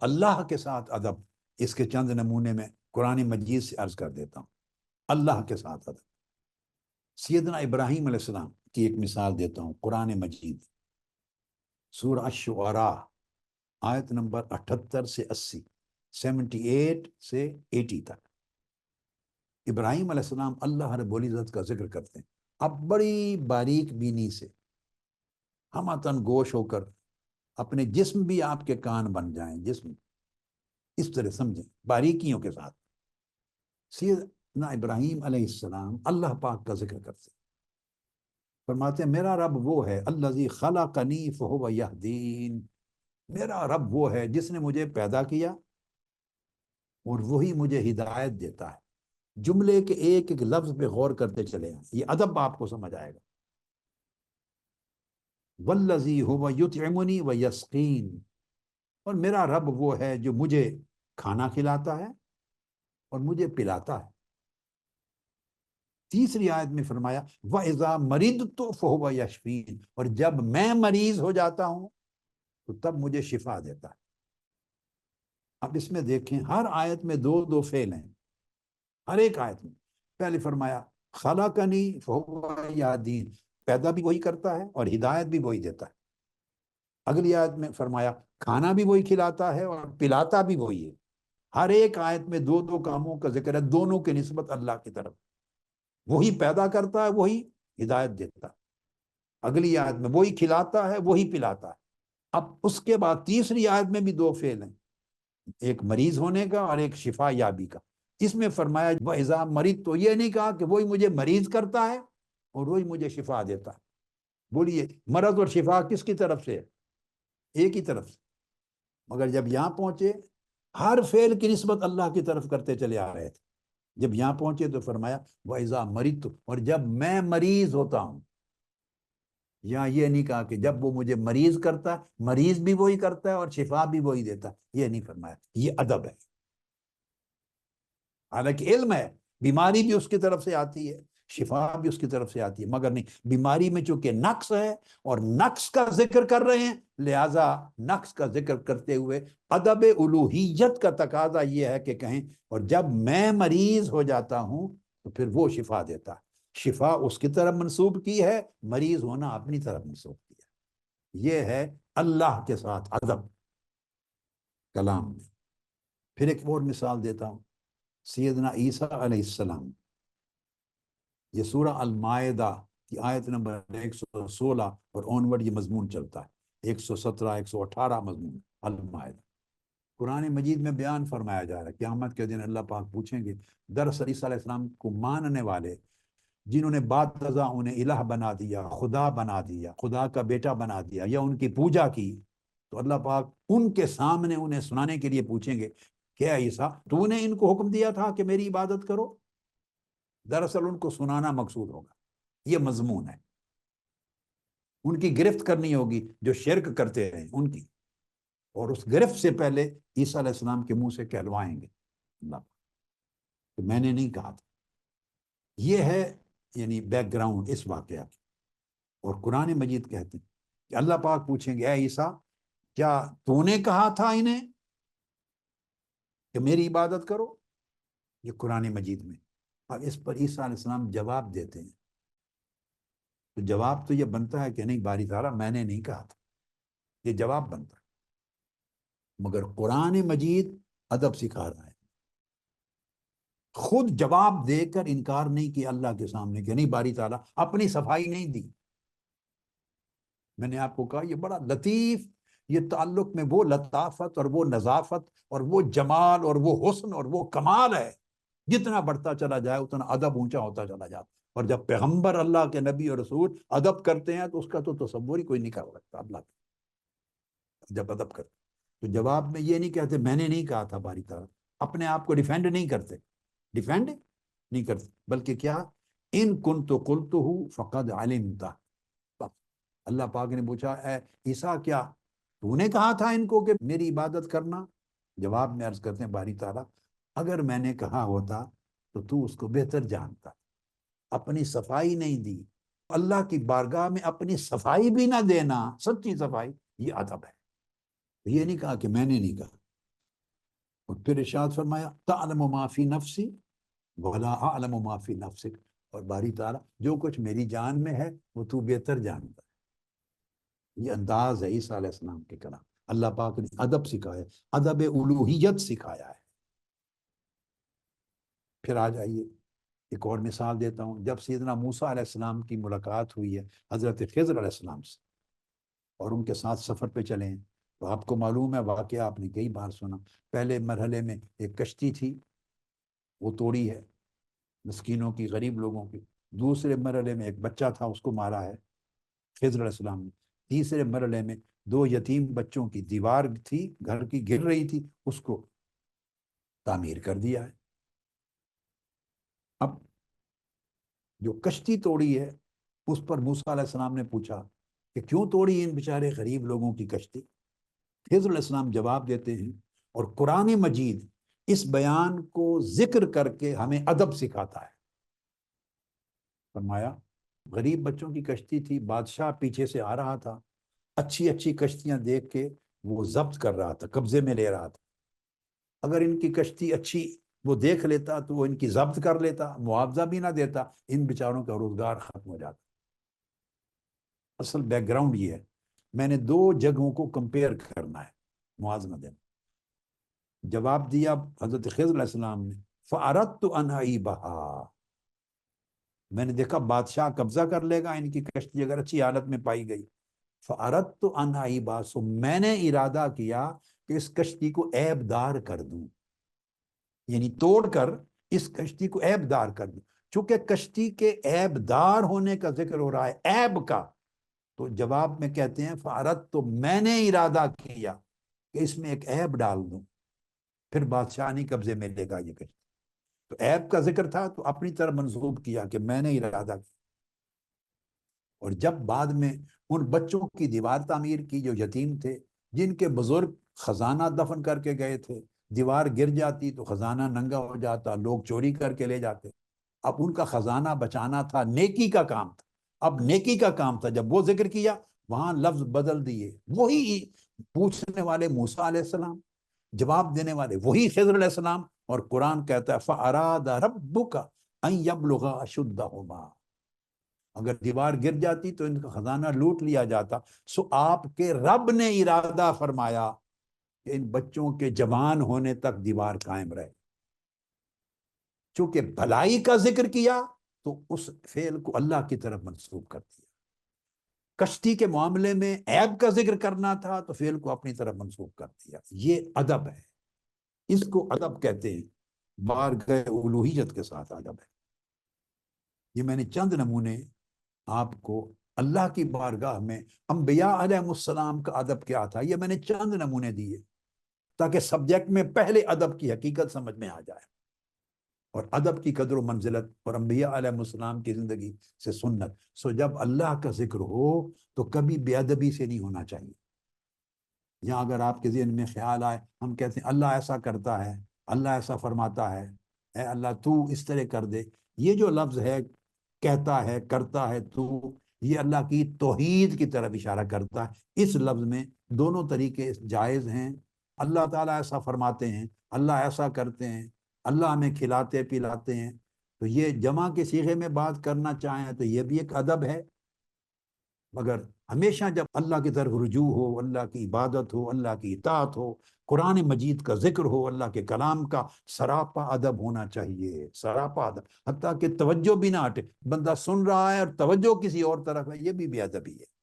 اللہ کے ساتھ ادب، اس کے چند نمونے میں قرآن مجید سے عرض کر دیتا ہوں۔ اللہ کے ساتھ ادب، سیدنا ابراہیم علیہ السلام کی ایک مثال دیتا ہوں قرآن مجید، سورہ الشعراء آیت نمبر 78 سے 80، 78 سے 80 تک۔ ابراہیم علیہ السلام اللہ رب العزت کا ذکر کرتے ہیں، اب بڑی باریک بینی سے، ہمتن گوش ہو کر، اپنے جسم بھی آپ کے کان بن جائیں، جسم اس طرح سمجھیں باریکیوں کے ساتھ۔ سیدنا ابراہیم علیہ السلام اللہ پاک کا ذکر کرتے ہیں، فرماتے ہیں میرا رب وہ ہے الذی خلقنی فہو یہدین، میرا رب وہ ہے جس نے مجھے پیدا کیا اور وہی مجھے ہدایت دیتا ہے۔ جملے کے ایک ایک لفظ پہ غور کرتے چلے ہیں، یہ ادب آپ کو سمجھ آئے گا۔ والذی هو یطعمنی ویسقین، اور میرا رب وہ ہے جو مجھے کھانا کھلاتا ہے اور مجھے پلاتا ہے۔ تیسری آیت میں فرمایا وَإِذَا مَرِضْتُ فَهُوَ يَشْفِينِ، اور جب میں مریض ہو جاتا ہوں تو تب مجھے شفا دیتا ہے۔ اب اس میں دیکھیں ہر آیت میں دو دو فعل ہیں، ہر ایک آیت میں۔ پہلے فرمایا خلقنی فَهُوَ يَهْدِينِ، پیدا بھی وہی کرتا ہے اور ہدایت بھی وہی دیتا ہے۔ اگلی آیت میں فرمایا کھانا بھی وہی کھلاتا ہے اور پلاتا بھی وہی ہے۔ ہر ایک آیت میں دو دو کاموں کا ذکر ہے، دونوں کی نسبت اللہ کی طرف، وہی پیدا کرتا ہے وہی ہدایت دیتا ہے۔ اگلی آیت میں وہی کھلاتا ہے وہی پلاتا ہے۔ اب اس کے بعد تیسری آیت میں بھی دو فعل ہیں، ایک مریض ہونے کا اور ایک شفا یابی کا۔ اس میں فرمایا وَإِذَا مَرِضْتُ، تو یہ نہیں کہا کہ وہی مجھے مریض کرتا ہے اور وہی مجھے شفا دیتا ہے۔ بولیے مرض اور شفا کس کی طرف سے ہے؟ ایک ہی طرف سے۔ مگر جب یہاں پہنچے ہر فعل کی نسبت اللہ کی طرف کرتے چلے آ رہے تھے، جب یہاں پہنچے تو فرمایا وَإِذَا مَرِضْتُ، اور جب میں مریض ہوتا ہوں۔ یہاں یہ نہیں کہا کہ جب وہ مجھے مریض کرتا ہے، مریض بھی وہی کرتا ہے اور شفا بھی وہی دیتا ہے، یہ نہیں فرمایا، یہ ادب ہے۔ حالانکہ علم ہے بیماری بھی اس کی طرف سے آتی ہے، شفا بھی اس کی طرف سے آتی ہے، مگر نہیں، بیماری میں چونکہ نقص ہے اور نقص کا ذکر کر رہے ہیں، لہٰذا نقص کا ذکر کرتے ہوئے ادب الوہیت کا تقاضا یہ ہے کہ کہیں اور جب میں مریض ہو جاتا ہوں تو پھر وہ شفا دیتا ہے۔ شفا اس کی طرف منسوب کی ہے، مریض ہونا اپنی طرف منسوب کیا ہے۔ یہ ہے اللہ کے ساتھ ادب کلام میں۔ پھر ایک اور مثال دیتا ہوں، سیدنا عیسیٰ علیہ السلام، یہ سورہ المائدہ کی آیت نمبر 116 اور اونورڈ یہ مضمون چلتا ہے، 117 118 مضمون المائدہ۔ قرآن مجید میں بیان فرمایا جا رہا ہے قیامت کے دن اللہ پاک پوچھیں گے، دراصل عیسیٰ علیہ السلام کو ماننے والے جنہوں نے بعد ازاں انہیں الہ بنا دیا، خدا بنا دیا، خدا کا بیٹا بنا دیا یا ان کی پوجا کی، تو اللہ پاک ان کے سامنے انہیں سنانے کے لیے پوچھیں گے کہ اے عیسیٰ تو نے ان کو حکم دیا تھا کہ میری عبادت کرو؟ دراصل ان کو سنانا مقصود ہوگا، یہ مضمون ہے، ان کی گرفت کرنی ہوگی جو شرک کرتے ہیں ان کی، اور اس گرفت سے پہلے عیسیٰ علیہ السلام کے منہ سے کہلوائیں گے اللہ کہ میں نے نہیں کہا تھا۔ یہ ہے یعنی بیک گراؤنڈ اس واقعہ کی۔ اور قرآن مجید کہتے ہیں کہ اللہ پاک پوچھیں گے اے عیسیٰ کیا تو نے کہا تھا انہیں کہ میری عبادت کرو؟ یہ قرآن مجید میں۔ اب اس پر عیسیٰ علیہ السلام جواب دیتے ہیں، تو جواب تو یہ بنتا ہے کہ نہیں باری تعالیٰ میں نے نہیں کہا تھا، یہ جواب بنتا ہے۔ مگر قرآن مجید ادب سکھا رہا ہے، خود جواب دے کر انکار نہیں کیا اللہ کے سامنے کہ نہیں باری تعالیٰ اپنی صفائی نہیں دی۔ میں نے آپ کو کہا یہ بڑا لطیف، یہ تعلق میں وہ لطافت اور وہ نظافت اور وہ جمال اور وہ حسن اور وہ کمال ہے، جتنا بڑھتا چلا جائے اتنا ادب اونچا ہوتا چلا جاتا۔ اور جب پیغمبر اللہ کے نبی اور رسول ادب کرتے ہیں تو اس کا تو تصور ہی کوئی نہیں کر سکتا۔ اللہ جب ادب کرتے تو جواب میں یہ نہیں کہتے میں نے نہیں کہا تھا، باری تعالیٰ اپنے آپ کو ڈیفینڈ نہیں کرتے، ڈیفینڈ نہیں کرتے، بلکہ کیا ان کنت قلتہ فقد علمتہ۔ اللہ پاک نے پوچھا اے عیسیٰ کیا تو نے کہا تھا ان کو کہ میری عبادت کرنا؟ جواب میں عرض کرتے ہیں باری تعالیٰ اگر میں نے کہا ہوتا تو اس کو بہتر جانتا، اپنی صفائی نہیں دی۔ اللہ کی بارگاہ میں اپنی صفائی بھی نہ دینا، سچی صفائی، یہ ادب ہے۔ یہ نہیں کہا کہ میں نے نہیں کہا، اور پھر ارشاد فرمایا تعلم ما فی نفسی ولا اعلم ما فی نفسک، اور باری تعالیٰ جو کچھ میری جان میں ہے وہ تو بہتر جانتا ہے۔ یہ انداز ہے عیسیٰ علیہ السلام کے کلام۔ اللہ پاک نے ادب سکھایا، ادب الوہیت سکھایا ہے۔ پھر آ جائیے ایک اور مثال دیتا ہوں۔ جب سیدنا موسیٰ علیہ السلام کی ملاقات ہوئی ہے حضرت خضر علیہ السلام سے، اور ان کے ساتھ سفر پہ چلے ہیں، تو آپ کو معلوم ہے واقعہ آپ نے کئی بار سنا۔ پہلے مرحلے میں ایک کشتی تھی، وہ توڑی ہے مسکینوں کی، غریب لوگوں کی۔ دوسرے مرحلے میں ایک بچہ تھا، اس کو مارا ہے خضر علیہ السلام نے۔ تیسرے مرحلے میں دو یتیم بچوں کی دیوار تھی گھر کی، گر رہی تھی، اس کو تعمیر کر دیا ہے۔ اب جو کشتی توڑی ہے اس پر موسیٰ علیہ السلام نے پوچھا کہ کیوں توڑی ان بیچارے غریب لوگوں کی کشتی؟ خضر علیہ السلام جواب دیتے ہیں، اور قرآن مجید اس بیان کو ذکر کر کے ہمیں ادب سکھاتا ہے۔ فرمایا غریب بچوں کی کشتی تھی، بادشاہ پیچھے سے آ رہا تھا، اچھی اچھی کشتیاں دیکھ کے وہ ضبط کر رہا تھا، قبضے میں لے رہا تھا۔ اگر ان کی کشتی اچھی وہ دیکھ لیتا تو وہ ان کی ضبط کر لیتا، معاوضہ بھی نہ دیتا، ان بیچاروں کا روزگار ختم ہو جاتا۔ اصل بیک گراؤنڈ یہ ہے، میں نے دو جگہوں کو کمپیئر کرنا ہے، موازنہ دینا۔ جواب دیا حضرت خضر علیہ السلام نے، فَأَرَدْتُ أَنْ أَعِيبَهَا، میں نے دیکھا بادشاہ قبضہ کر لے گا ان کی کشتی اگر اچھی حالت میں پائی گئی۔ فَأَرَدْتُ أَنْ أَعِيبَهَا، سو میں نے ارادہ کیا کہ اس کشتی کو عیب دار کر دوں، یعنی توڑ کر اس کشتی کو عیب دار کر دوں۔ چونکہ کشتی کے عیب دار ہونے کا ذکر ہو رہا ہے، عیب کا، تو جواب میں کہتے ہیں فَأَرَدْتُ، تو میں نے ارادہ کیا کہ اس میں ایک عیب ڈال دوں، پھر بادشاہ نہیں قبضے میں لے گا یہ کشتی۔ تو عیب کا ذکر تھا تو اپنی طرف منسوب کیا کہ میں نے ارادہ کیا۔ اور جب بعد میں ان بچوں کی دیوار تعمیر کی جو یتیم تھے، جن کے بزرگ خزانہ دفن کر کے گئے تھے، دیوار گر جاتی تو خزانہ ننگا ہو جاتا، لوگ چوری کر کے لے جاتے۔ اب ان کا خزانہ بچانا تھا، نیکی کا کام تھا، اب نیکی کا کام تھا، جب وہ ذکر کیا وہاں لفظ بدل دیے، وہی پوچھنے والے موسیٰ علیہ السلام، جواب دینے والے وہی خضر علیہ السلام، اور قرآن کہتا ہے فَأَرَادَ رَبُّكَ أَن يَبْلُغَ أَشُدَّهُمَا، اگر دیوار گر جاتی تو ان کا خزانہ لوٹ لیا جاتا۔ سو آپ کے رب نے ارادہ فرمایا کہ ان بچوں کے جوان ہونے تک دیوار قائم رہے۔ چونکہ بھلائی کا ذکر کیا تو اس فعل کو اللہ کی طرف منسوب کر دیا۔ کشتی کے معاملے میں عیب کا ذکر کرنا تھا تو فعل کو اپنی طرف منسوب کر دیا۔ یہ ادب ہے، اس کو ادب کہتے ہیں، بارگاہ الوہیت کے ساتھ ادب ہے۔ یہ میں نے چند نمونے آپ کو اللہ کی بارگاہ میں انبیاء علیہ السلام کا ادب کیا تھا، یہ میں نے چند نمونے دیے تاکہ سبجیکٹ میں پہلے ادب کی حقیقت سمجھ میں آ جائے، اور ادب کی قدر و منزلت اور انبیاء علیہ السلام کی زندگی سے سنت۔ سو جب اللہ کا ذکر ہو تو کبھی بے ادبی سے نہیں ہونا چاہیے۔ یا اگر آپ کے ذہن میں خیال آئے، ہم کہتے ہیں اللہ ایسا کرتا ہے، اللہ ایسا فرماتا ہے، اے اللہ تو اس طرح کر دے، یہ جو لفظ ہے کہتا ہے کرتا ہے تو، یہ اللہ کی توحید کی طرف اشارہ کرتا ہے۔ اس لفظ میں دونوں طریقے جائز ہیں، اللہ تعالیٰ ایسا فرماتے ہیں، اللہ ایسا کرتے ہیں، اللہ ہمیں کھلاتے پلاتے ہیں، تو یہ جمع کے صیغے میں بات کرنا چاہیں تو یہ بھی ایک ادب ہے۔ مگر ہمیشہ جب اللہ کی طرف رجوع ہو، اللہ کی عبادت ہو، اللہ کی اطاعت ہو، قرآن مجید کا ذکر ہو، اللہ کے کلام کا سراپا ادب ہونا چاہیے، سراپا ادب، حتیٰ کہ توجہ بھی نہ ہٹے، بندہ سن رہا ہے اور توجہ کسی اور طرف ہے، یہ بھی بے ادبی ہے۔